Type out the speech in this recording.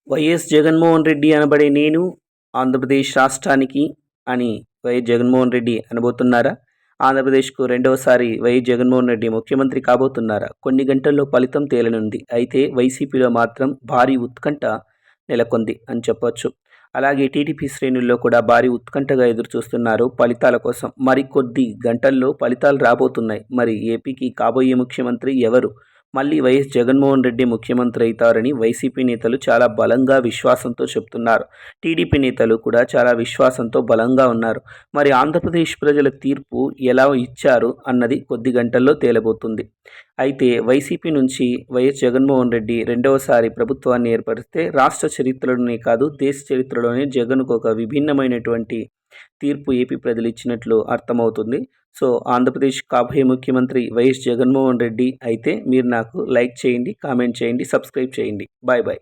YS Jaganmohan Reddy అనబడే నేను ఆంధ్రప్రదేశ్ రాష్ట్రానికి అని వైఎస్ జగన్మోహన్ రెడ్డి అనబోతున్నారా? ఆంధ్రప్రదేశ్కు రెండవసారి వైఎస్ జగన్మోహన్ రెడ్డి ముఖ్యమంత్రి కాబోతున్నారా? కొన్ని గంటల్లో ఫలితం తేలనుంది. అయితే వైసీపీలో మాత్రం భారీ ఉత్కంఠ నెలకొంది అని చెప్పొచ్చు. అలాగే టీడీపీ శ్రేణుల్లో కూడా భారీ ఉత్కంఠగా ఎదురుచూస్తున్నారు ఫలితాల కోసం. మరికొద్ది గంటల్లో ఫలితాలు రాబోతున్నాయి. మరి ఏపీకి కాబోయే ముఖ్యమంత్రి ఎవరు? మళ్ళీ వైఎస్ జగన్మోహన్ రెడ్డి ముఖ్యమంత్రి అవుతారని వైసీపీ నేతలు చాలా బలంగా విశ్వాసంతో చెప్తున్నారు. టీడీపీ నేతలు కూడా చాలా విశ్వాసంతో బలంగా ఉన్నారు. మరి ఆంధ్రప్రదేశ్ ప్రజల తీర్పు ఎలా ఇచ్చారు అన్నది కొద్ది గంటల్లో తేలబోతుంది. అయితే వైసీపీ నుంచి వైఎస్ జగన్మోహన్ రెడ్డి రెండవసారి ప్రభుత్వాన్ని ఏర్పరిస్తే రాష్ట్ర చరిత్రలోనే కాదు దేశ చరిత్రలోనే జగన్కు ఒక విభిన్నమైనటువంటి తీర్పు ఏపీ ప్రజలు ఇచ్చినట్లు అర్థమవుతుంది. సో ఆంధ్రప్రదేశ్ కాబోయే ముఖ్యమంత్రి వైఎస్ జగన్మోహన్ రెడ్డి అయితే మీరు నాకు లైక్ చేయండి, కామెంట్ చేయండి, సబ్స్క్రైబ్ చేయండి. Bye bye.